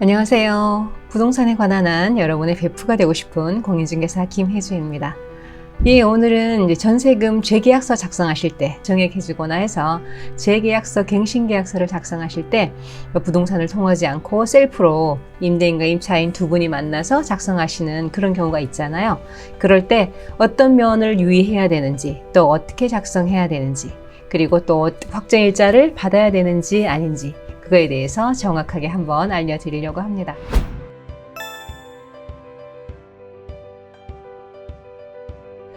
안녕하세요. 부동산에 관한 한 여러분의 베프가 되고 싶은 공인중개사 김혜주입니다. 오늘은 이제 전세금 재계약서 작성하실 때 정액해주거나 해서 재계약서, 갱신계약서를 작성하실 때 부동산을 통하지 않고 셀프로 임대인과 임차인 두 분이 만나서 작성하시는 그런 경우가 있잖아요. 그럴 때 어떤 면을 유의해야 되는지, 또 어떻게 작성해야 되는지, 그리고 또 확정일자를 받아야 되는지 아닌지, 그거에 대해서 정확하게 한번 알려드리려고 합니다.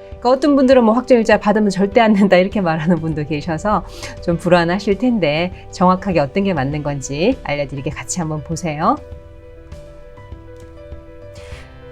그러니까 어떤 분들은 확정일자 받으면 절대 안 된다 이렇게 말하는 분도 계셔서 좀 불안하실 텐데 정확하게 어떤 게 맞는 건지 알려드리게 같이 한번 보세요.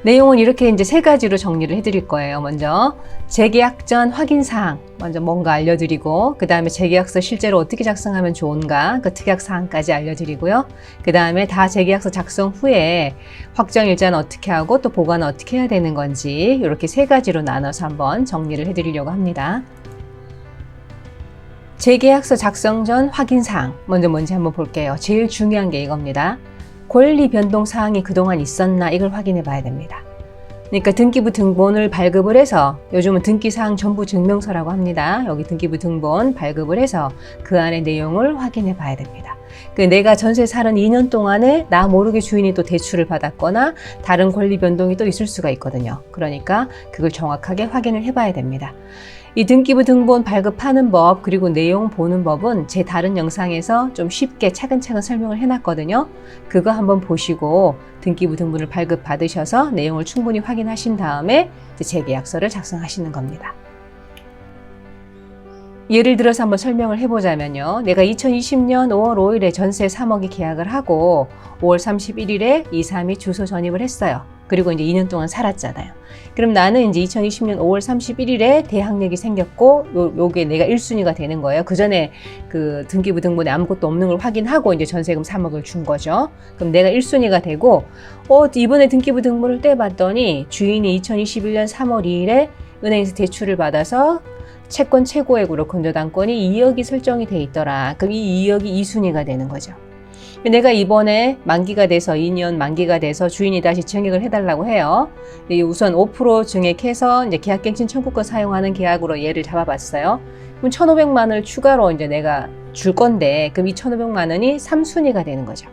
내용은 이렇게 이제 세 가지로 정리를 해드릴 거예요. 먼저 재계약 전 확인사항 먼저 뭔가 알려드리고, 그 다음에 재계약서 실제로 어떻게 작성하면 좋은가 그 특약사항까지 알려드리고요. 그 다음에 다 재계약서 작성 후에 확정일자는 어떻게 하고 또 보관은 어떻게 해야 되는 건지 이렇게 세 가지로 나눠서 한번 정리를 해드리려고 합니다. 재계약서 작성 전 확인사항 먼저 뭔지 한번 볼게요. 제일 중요한 게 이겁니다. 권리 변동 사항이 그동안 있었나 이걸 확인해 봐야 됩니다. 그러니까 등기부 등본을 발급을 해서, 요즘은 등기사항 전부 증명서라고 합니다. 여기 등기부 등본 발급을 해서 그 안에 내용을 확인해 봐야 됩니다. 내가 전세 살은 2년 동안에 나 모르게 주인이 또 대출을 받았거나 다른 권리 변동이 또 있을 수가 있거든요. 그러니까 그걸 정확하게 확인을 해 봐야 됩니다. 이 등기부 등본 발급하는 법 그리고 내용 보는 법은 제 다른 영상에서 좀 쉽게 차근차근 설명을 해놨거든요. 그거 한번 보시고 등기부 등본을 발급 받으셔서 내용을 충분히 확인하신 다음에 재계약서를 작성하시는 겁니다. 예를 들어서 한번 설명을 해보자면요. 내가 2020년 5월 5일에 전세 3억에 계약을 하고 5월 31일에 이사미 주소 전입을 했어요. 그리고 이제 2년 동안 살았잖아요. 그럼 나는 이제 2020년 5월 31일에 대항력이 생겼고 요게 내가 1순위가 되는 거예요. 그 전에 그 등기부 등본에 아무것도 없는 걸 확인하고 이제 전세금 3억을 준 거죠. 그럼 내가 1순위가 되고 이번에 등기부 등본을 떼봤더니 주인이 2021년 3월 2일에 은행에서 대출을 받아서 채권 최고액으로 건저당권이 2억이 설정이 돼 있더라. 그럼 이 2억이 2순위가 되는 거죠. 내가 이번에 만기가 돼서 2년 만기가 돼서 주인이 다시 증액을 해달라고 해요. 우선 5% 증액해서 이제 계약갱신 청구권 사용하는 계약으로 예를 잡아봤어요. 그럼 1,500만 원을 추가로 이제 내가 줄 건데, 그럼 이 1,500만 원이 3순위가 되는 거죠.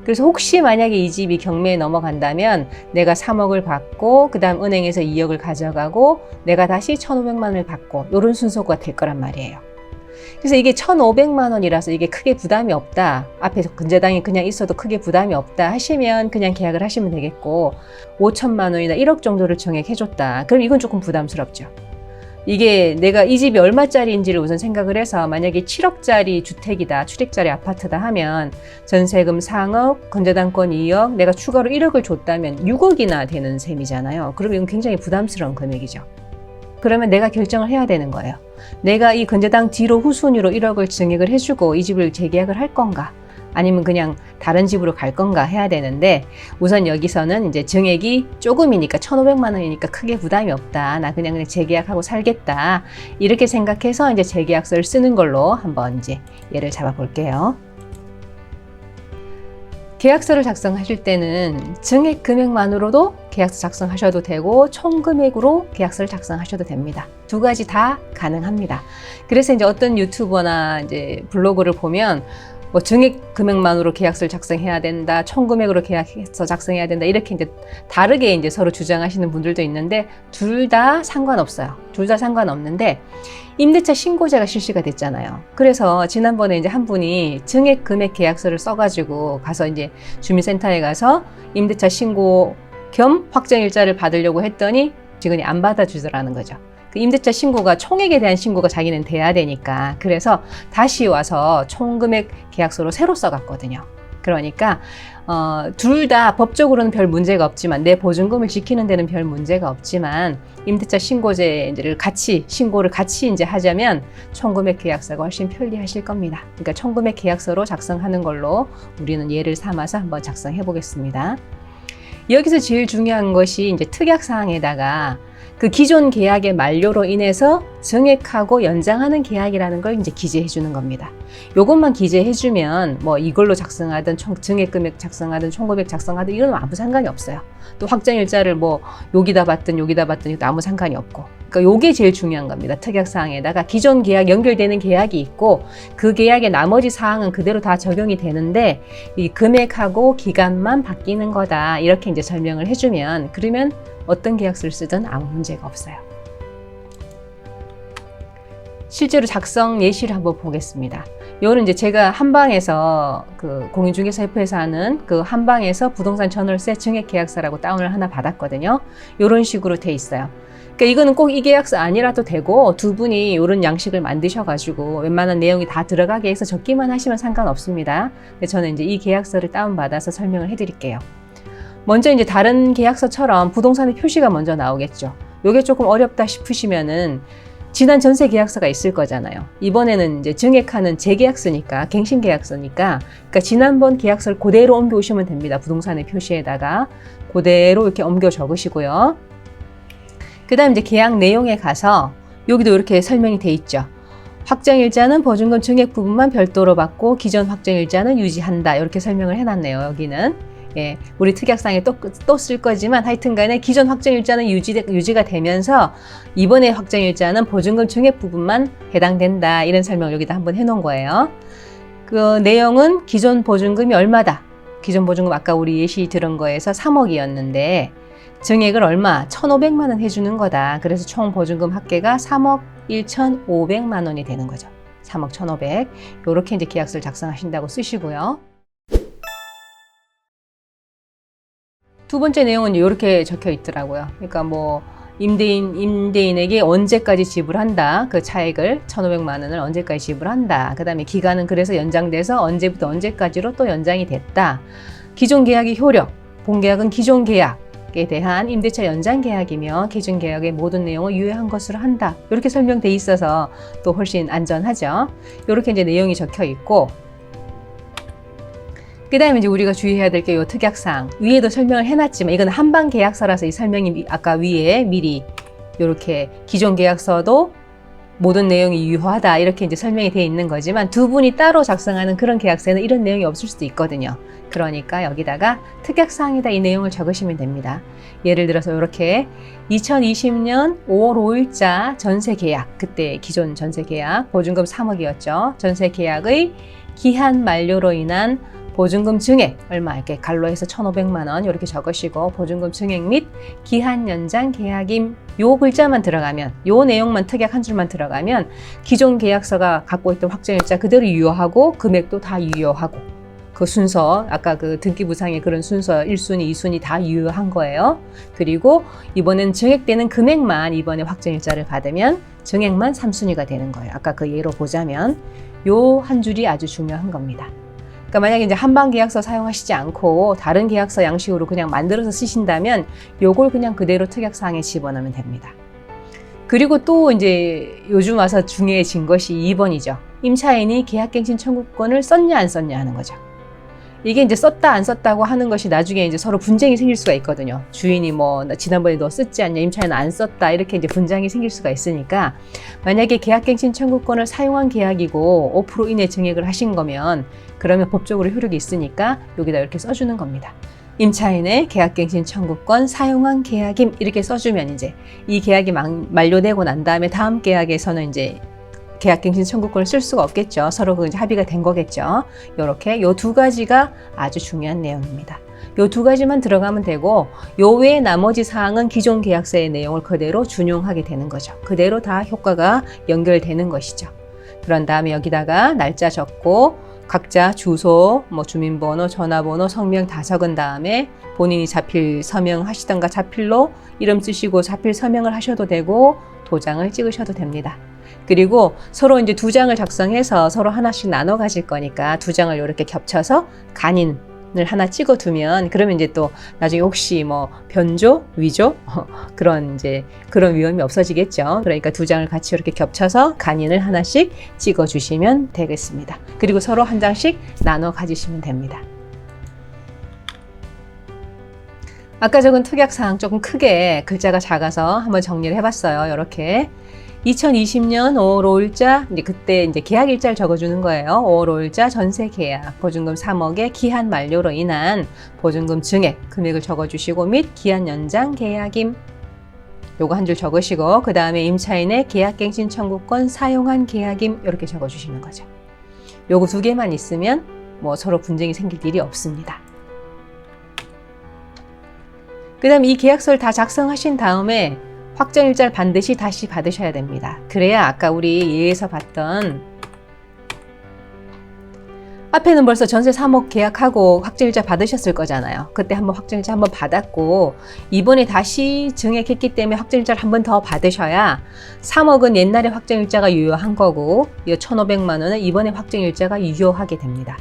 그래서 혹시 만약에 이 집이 경매에 넘어간다면 내가 3억을 받고 그 다음 은행에서 2억을 가져가고 내가 다시 1,500만 원을 받고 이런 순서가 될 거란 말이에요. 그래서 이게 1,500만 원이라서 이게 크게 부담이 없다, 앞에 근저당이 그냥 있어도 크게 부담이 없다 하시면 그냥 계약을 하시면 되겠고, 5천만 원이나 1억 정도를 정액해줬다 그럼 이건 조금 부담스럽죠. 이게 내가 이 집이 얼마짜리인지를 우선 생각을 해서, 만약에 7억짜리 주택이다, 7억짜리 아파트다 하면 전세금 4억, 건저당권 2억, 내가 추가로 1억을 줬다면 6억이나 되는 셈이잖아요. 그러면 이건 굉장히 부담스러운 금액이죠. 그러면 내가 결정을 해야 되는 거예요. 내가 이 건저당 뒤로 후순위로 1억을 증액을 해주고 이 집을 재계약을 할 건가, 아니면 그냥 다른 집으로 갈 건가 해야 되는데, 우선 여기서는 이제 증액이 조금이니까 1,500만 원이니까 크게 부담이 없다, 나 그냥 재계약하고 살겠다 이렇게 생각해서 이제 재계약서를 쓰는 걸로 한번 이제 예를 잡아 볼게요. 계약서를 작성하실 때는 증액 금액만으로도 계약서 작성하셔도 되고 총 금액으로 계약서를 작성하셔도 됩니다. 두 가지 다 가능합니다. 그래서 이제 어떤 유튜버나 이제 블로그를 보면 증액 금액만으로 계약서를 작성해야 된다, 총 금액으로 계약서 작성해야 된다 이렇게 이제 다르게 이제 서로 주장하시는 분들도 있는데, 둘 다 상관없어요. 둘 다 상관없는데 임대차 신고제가 실시가 됐잖아요. 그래서 지난번에 이제 한 분이 증액 금액 계약서를 써가지고 가서 이제 주민센터에 가서 임대차 신고 겸 확정일자를 받으려고 했더니 직원이 안 받아주더라는 거죠. 그 임대차 신고가 총액에 대한 신고가 자기는 돼야 되니까, 그래서 다시 와서 총금액 계약서로 새로 써갔거든요. 그러니까 둘 다 법적으로는 별 문제가 없지만, 내 보증금을 지키는 데는 별 문제가 없지만, 임대차 신고제를 같이 신고를 같이 이제 하자면 총금액 계약서가 훨씬 편리하실 겁니다. 그러니까 총금액 계약서로 작성하는 걸로 우리는 예를 삼아서 한번 작성해 보겠습니다. 여기서 제일 중요한 것이 이제 특약사항에다가 그 기존 계약의 만료로 인해서 증액하고 연장하는 계약이라는 걸 이제 기재해 주는 겁니다. 요것만 기재해 주면 뭐 이걸로 작성하든 증액 금액 작성하든 총금액 작성하든 이건 아무 상관이 없어요. 또 확정일자를 뭐 여기다 받든 여기다 받든 이것도 아무 상관이 없고. 그러니까 요게 제일 중요한 겁니다. 특약사항에다가 기존 계약 연결되는 계약이 있고 그 계약의 나머지 사항은 그대로 다 적용이 되는데 이 금액하고 기간만 바뀌는 거다. 이렇게 이제 설명을 해주면 그러면 어떤 계약서를 쓰든 아무 문제가 없어요. 실제로 작성 예시를 한번 보겠습니다. 요거는 이제 제가 한방에서 그 공인중개사협회에서 하는 그 한방에서 부동산 전월세 증액 계약서라고 다운을 하나 받았거든요. 요런 식으로 돼 있어요. 그러니까 이거는 꼭 이 계약서 아니라도 되고 두 분이 이런 양식을 만드셔가지고 웬만한 내용이 다 들어가게 해서 적기만 하시면 상관없습니다. 저는 이제 이 계약서를 다운받아서 설명을 해드릴게요. 먼저 이제 다른 계약서처럼 부동산의 표시가 먼저 나오겠죠. 요게 조금 어렵다 싶으시면은 지난 전세 계약서가 있을 거잖아요. 이번에는 이제 증액하는 재계약서니까, 갱신계약서니까, 그러니까 지난번 계약서를 그대로 옮겨 오시면 됩니다. 부동산의 표시에다가 그대로 이렇게 옮겨 적으시고요. 그 다음 이제 계약 내용에 가서 여기도 이렇게 설명이 돼 있죠. 확정일자는 보증금 증액 부분만 별도로 받고 기존 확정일자는 유지한다. 이렇게 설명을 해놨네요. 여기는. 예, 우리 특약상에 또 쓸 거지만 하여튼 간에 기존 확정일자는 유지가 되면서 이번에 확정일자는 보증금 증액 부분만 해당된다. 이런 설명을 여기다 한번 해놓은 거예요. 그 내용은 기존 보증금이 얼마다. 기존 보증금 아까 우리 예시 들은 거에서 3억이었는데 증액을 얼마? 1,500만 원 해주는 거다. 그래서 총 보증금 합계가 3억 1,500만 원이 되는 거죠. 3억 1,500. 요렇게 이제 계약서를 작성하신다고 쓰시고요. 두 번째 내용은 이렇게 적혀 있더라고요. 그러니까 뭐 임대인에게 언제까지 지불한다. 그 차액을 1,500만 원을 언제까지 지불한다. 그 다음에 기간은 그래서 연장돼서 언제부터 언제까지로 또 연장이 됐다. 기존 계약의 효력, 본계약은 기존 계약에 대한 임대차 연장 계약이며 기존 계약의 모든 내용을 유효한 것으로 한다. 이렇게 설명돼 있어서 또 훨씬 안전하죠. 이렇게 이제 내용이 적혀 있고. 그 다음에 이제 우리가 주의해야 될 게 요 특약사항. 위에도 설명을 해놨지만 이건 한방 계약서라서 이 설명이 아까 위에 미리 이렇게 기존 계약서도 모든 내용이 유효하다 이렇게 이제 설명이 되어 있는 거지만 두 분이 따로 작성하는 그런 계약서에는 이런 내용이 없을 수도 있거든요. 그러니까 여기다가 특약사항에다 이 내용을 적으시면 됩니다. 예를 들어서 이렇게 2020년 5월 5일자 전세 계약, 그때 기존 전세 계약 보증금 3억이었죠. 전세 계약의 기한 만료로 인한 보증금 증액 얼마 이렇게 갈로 해서 1,500만 원 이렇게 적으시고 보증금 증액 및 기한 연장 계약임 요 글자만 들어가면 요 내용만 특약 한 줄만 들어가면 기존 계약서가 갖고 있던 확정일자 그대로 유효하고 금액도 다 유효하고 그 순서 아까 그 등기부상의 그런 순서 1순위 2순위 다 유효한 거예요. 그리고 이번엔 증액되는 금액만 이번에 확정일자를 받으면 증액만 3순위가 되는 거예요. 아까 그 예로 보자면 요 한 줄이 아주 중요한 겁니다. 그러니까 만약에 이제 한방 계약서 사용하시지 않고 다른 계약서 양식으로 그냥 만들어서 쓰신다면 요걸 그냥 그대로 특약사항에 집어넣으면 됩니다. 그리고 또 이제 요즘 와서 중요해진 것이 2번이죠. 임차인이 계약갱신 청구권을 썼냐 안 썼냐 하는 거죠. 이게 이제 썼다 안 썼다고 하는 것이 나중에 이제 서로 분쟁이 생길 수가 있거든요. 주인이 뭐 지난번에 너 썼지 않냐, 임차인은 안 썼다 이렇게 이제 분쟁이 생길 수가 있으니까 만약에 계약갱신 청구권을 사용한 계약이고 5% 이내 증액을 하신 거면 그러면 법적으로 효력이 있으니까 여기다 이렇게 써주는 겁니다. 임차인의 계약갱신 청구권 사용한 계약임 이렇게 써주면 이제 이 계약이 만료되고 난 다음에 다음 계약에서는 이제 계약갱신 청구권을 쓸 수가 없겠죠. 서로 그 이제 합의가 된 거겠죠. 이렇게 요 두 가지가 아주 중요한 내용입니다. 요 두 가지만 들어가면 되고 요 외에 나머지 사항은 기존 계약서의 내용을 그대로 준용하게 되는 거죠. 그대로 다 효과가 연결되는 것이죠. 그런 다음에 여기다가 날짜 적고 각자 주소, 뭐 주민번호, 전화번호, 성명 다 적은 다음에 본인이 자필 서명하시던가 자필로 이름 쓰시고 자필 서명을 하셔도 되고 도장을 찍으셔도 됩니다. 그리고 서로 이제 두 장을 작성해서 서로 하나씩 나눠 가질 거니까 두 장을 이렇게 겹쳐서 간인을 하나 찍어 두면 그러면 이제 또 나중에 혹시 뭐 변조, 위조 그런 위험이 없어지겠죠. 그러니까 두 장을 같이 이렇게 겹쳐서 간인을 하나씩 찍어 주시면 되겠습니다. 그리고 서로 한 장씩 나눠 가지시면 됩니다. 아까 적은 특약사항 조금 크게 글자가 작아서 한번 정리를 해봤어요. 이렇게 2020년 5월 5일자 이제 그때 이제 계약 일자를 적어주는 거예요. 5월 5일자 전세 계약 보증금 3억의 기한 만료로 인한 보증금 증액 금액을 적어주시고 및 기한 연장 계약임 요거 한 줄 적으시고 그 다음에 임차인의 계약갱신 청구권 사용한 계약임 이렇게 적어주시는 거죠. 요거 두 개만 있으면 뭐 서로 분쟁이 생길 일이 없습니다. 그 다음에 이 계약서를 다 작성하신 다음에 확정일자를 반드시 다시 받으셔야 됩니다. 그래야 아까 우리 예에서 봤던 앞에는 벌써 전세 3억 계약하고 확정일자 받으셨을 거잖아요. 그때 한번 확정일자 한번 받았고 이번에 다시 증액했기 때문에 확정일자를 한번 더 받으셔야 3억은 옛날에 확정일자가 유효한 거고 이 1,500만 원은 이번에 확정일자가 유효하게 됩니다.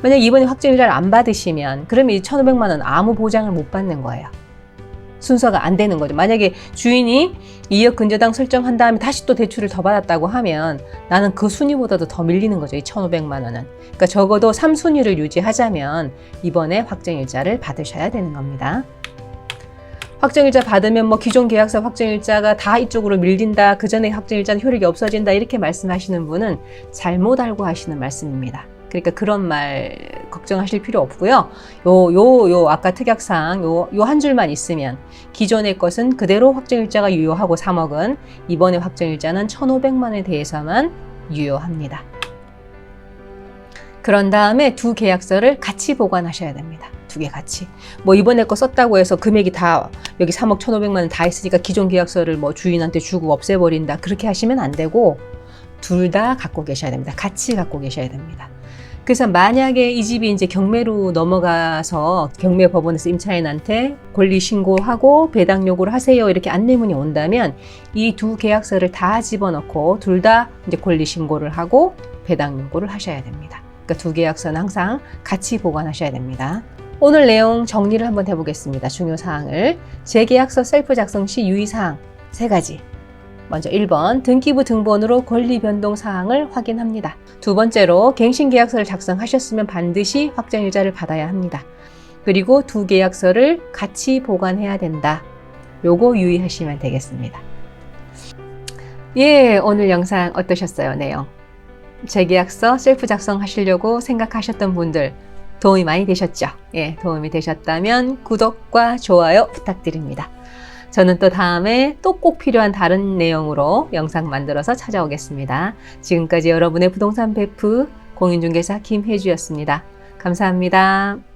만약 이번에 확정일자를 안 받으시면 그러면 이 1,500만 원 아무 보장을 못 받는 거예요. 순서가 안 되는 거죠. 만약에 주인이 2억 근저당 설정한 다음에 다시 또 대출을 더 받았다고 하면 나는 그 순위보다도 더 밀리는 거죠. 이 1,500만 원은. 그러니까 적어도 3순위를 유지하자면 이번에 확정일자를 받으셔야 되는 겁니다. 확정일자 받으면 뭐 기존 계약서 확정일자가 다 이쪽으로 밀린다. 그 전에 확정일자는 효력이 없어진다. 이렇게 말씀하시는 분은 잘못 알고 하시는 말씀입니다. 그러니까 그런 말 걱정하실 필요 없고요. 아까 특약사항 요 한 줄만 있으면 기존의 것은 그대로 확정일자가 유효하고 3억은 이번에 확정일자는 1,500만 원에 대해서만 유효합니다. 그런 다음에 두 계약서를 같이 보관하셔야 됩니다. 두 개 같이. 뭐 이번에 거 썼다고 해서 금액이 다 여기 3억 1,500만 원 다 있으니까 기존 계약서를 뭐 주인한테 주고 없애버린다. 그렇게 하시면 안 되고 둘 다 갖고 계셔야 됩니다. 같이 갖고 계셔야 됩니다. 그래서 만약에 이 집이 이제 경매로 넘어가서 경매법원에서 임차인한테 권리 신고하고 배당 요구를 하세요 이렇게 안내문이 온다면 이 두 계약서를 다 집어넣고 둘 다 이제 권리 신고를 하고 배당 요구를 하셔야 됩니다. 그러니까 두 계약서는 항상 같이 보관하셔야 됩니다. 오늘 내용 정리를 한번 해보겠습니다. 중요 사항을 재계약서 셀프 작성 시 유의사항 3가지. 먼저 1번 등기부 등본으로 권리 변동 사항을 확인합니다. 두 번째로 갱신계약서를 작성하셨으면 반드시 확정일자를 받아야 합니다. 그리고 두 계약서를 같이 보관해야 된다. 요거 유의하시면 되겠습니다. 예, 오늘 영상 어떠셨어요? 내용. 재계약서 셀프 작성하시려고 생각하셨던 분들 도움이 많이 되셨죠? 예, 도움이 되셨다면 구독과 좋아요 부탁드립니다. 저는 또 다음에 또 꼭 필요한 다른 내용으로 영상 만들어서 찾아오겠습니다. 지금까지 여러분의 부동산 베프 공인중개사 김혜주였습니다. 감사합니다.